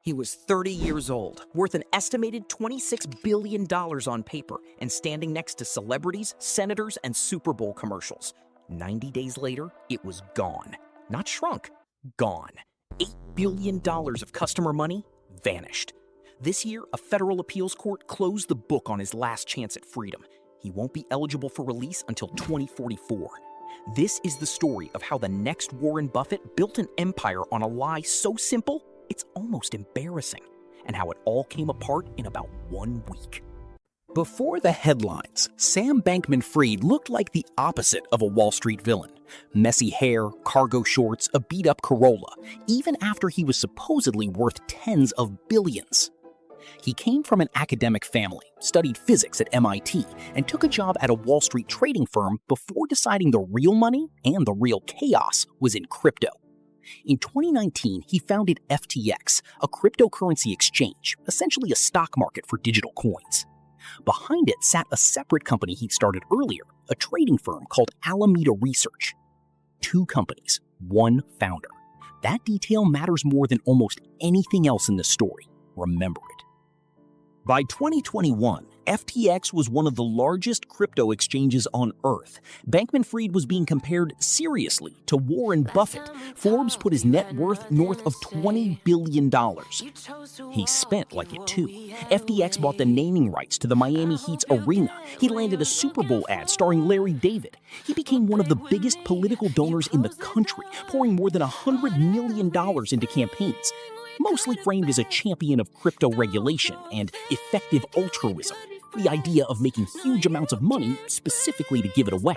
He was 30 years old, worth an estimated $26 billion on paper, and standing next to celebrities, senators, and Super Bowl commercials. 90 days later, it was gone. Not shrunk, gone. $8 billion of customer money vanished. This year, a federal appeals court closed the book on his last chance at freedom. He won't be eligible for release until 2044. This is the story of how the next Warren Buffett built an empire on a lie so simple, it's almost embarrassing, and how it all came apart in about 1 week. Before the headlines, Sam Bankman-Fried looked like the opposite of a Wall Street villain. Messy hair, cargo shorts, a beat-up Corolla, even after he was supposedly worth tens of billions. He came from an academic family, studied physics at MIT, and took a job at a Wall Street trading firm before deciding the real money and the real chaos was in crypto. In 2019, he founded FTX, a cryptocurrency exchange, essentially a stock market for digital coins. Behind it sat a separate company he'd started earlier, a trading firm called Alameda Research. 2 companies, 1 founder. That detail matters more than almost anything else in this story. Remember it. By 2021, FTX was one of the largest crypto exchanges on Earth. Bankman-Fried was being compared seriously to Warren Buffett. Forbes put his net worth north of $20 billion. He spent like it too. FTX bought the naming rights to the Miami Heat's arena. He landed a Super Bowl ad starring Larry David. He became one of the biggest political donors in the country, pouring more than $100 million into campaigns. Mostly framed as a champion of crypto regulation and effective altruism, the idea of making huge amounts of money specifically to give it away.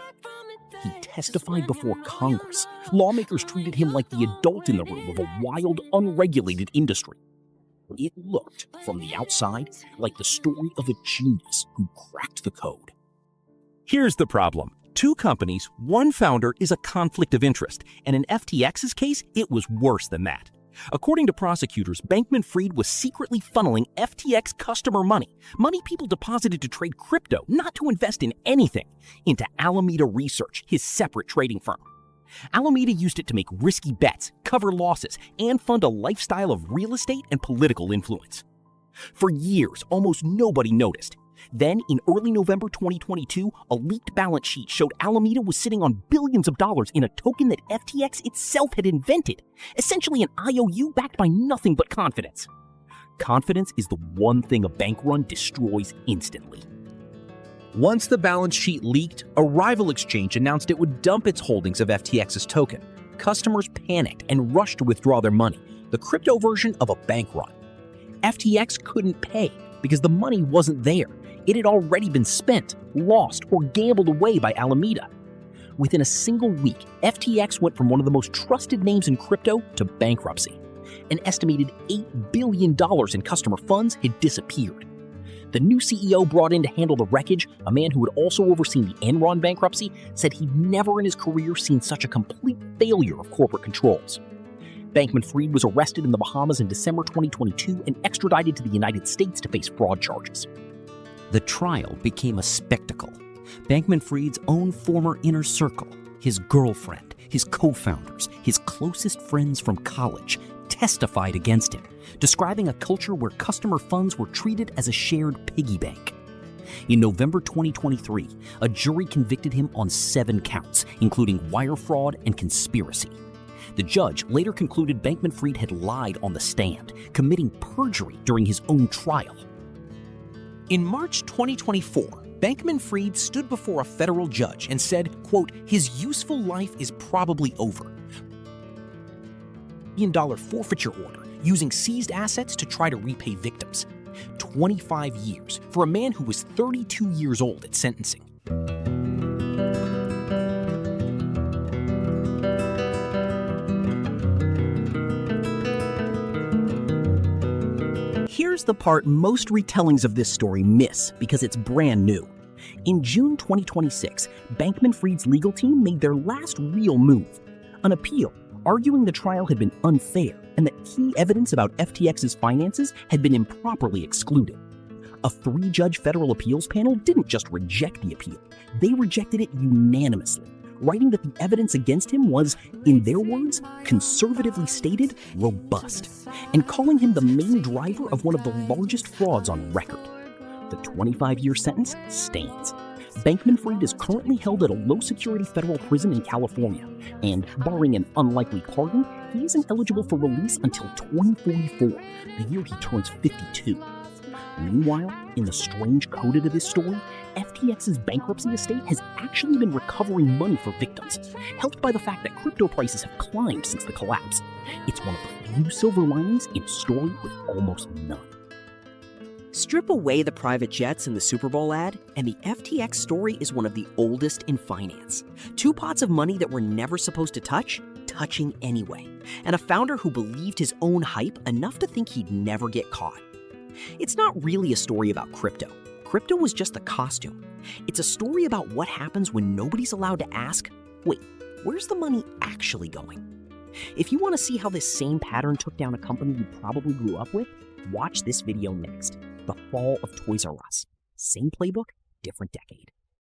He testified before Congress. Lawmakers treated him like the adult in the room of a wild, unregulated industry. It looked, from the outside, like the story of a genius who cracked the code. Here's the problem. 2 companies, 1 founder is a conflict of interest, and in FTX's case, it was worse than that. According to prosecutors, Bankman-Fried was secretly funneling FTX customer money people deposited to trade crypto, not to invest in anything, into Alameda Research, his separate trading firm. Alameda used it to make risky bets, cover losses, and fund a lifestyle of real estate and political influence. For years, almost nobody noticed. Then, in early November 2022, a leaked balance sheet showed Alameda was sitting on billions of dollars in a token that FTX itself had invented, essentially an IOU backed by nothing but confidence. Confidence is the one thing a bank run destroys instantly. Once the balance sheet leaked, a rival exchange announced it would dump its holdings of FTX's token. Customers panicked and rushed to withdraw their money, the crypto version of a bank run. FTX couldn't pay because the money wasn't there. It had already been spent, lost, or gambled away by Alameda. Within a single week, FTX went from one of the most trusted names in crypto to bankruptcy. An estimated $8 billion in customer funds had disappeared. The new CEO brought in to handle the wreckage, a man who had also overseen the Enron bankruptcy, said he'd never in his career seen such a complete failure of corporate controls. Bankman-Fried was arrested in the Bahamas in December 2022 and extradited to the United States to face fraud charges. The trial became a spectacle. Bankman-Fried's own former inner circle, his girlfriend, his co-founders, his closest friends from college, testified against him, describing a culture where customer funds were treated as a shared piggy bank. In November 2023, a jury convicted him on 7 counts, including wire fraud and conspiracy. The judge later concluded Bankman-Fried had lied on the stand, committing perjury during his own trial. In March 2024, Bankman-Fried stood before a federal judge and said, quote, his useful life is probably over. $1 billion forfeiture order using seized assets to try to repay victims. 25 years for a man who was 32 years old at sentencing. Here's the part most retellings of this story miss because it's brand new. In June 2026, Bankman-Fried's legal team made their last real move, an appeal, arguing the trial had been unfair and that key evidence about FTX's finances had been improperly excluded. A 3-judge federal appeals panel didn't just reject the appeal, they rejected it unanimously, writing that the evidence against him was, in their words, conservatively stated, robust, and calling him the main driver of one of the largest frauds on record. The 25-year sentence stands. Bankman-Fried is currently held at a low-security federal prison in California, and barring an unlikely pardon, he isn't eligible for release until 2044, the year he turns 52. Meanwhile, in the strange coda to this story, FTX's bankruptcy estate has actually been recovering money for victims, helped by the fact that crypto prices have climbed since the collapse. It's one of the few silver linings in a story with almost none. Strip away the private jets in the Super Bowl ad, and the FTX story is one of the oldest in finance. Two pots of money that were never supposed to touch, touching anyway, and a founder who believed his own hype enough to think he'd never get caught. It's not really a story about crypto. Crypto was just a costume. It's a story about what happens when nobody's allowed to ask, wait, where's the money actually going? If you want to see how this same pattern took down a company you probably grew up with, watch this video next. The Fall of Toys R Us. Same playbook, different decade.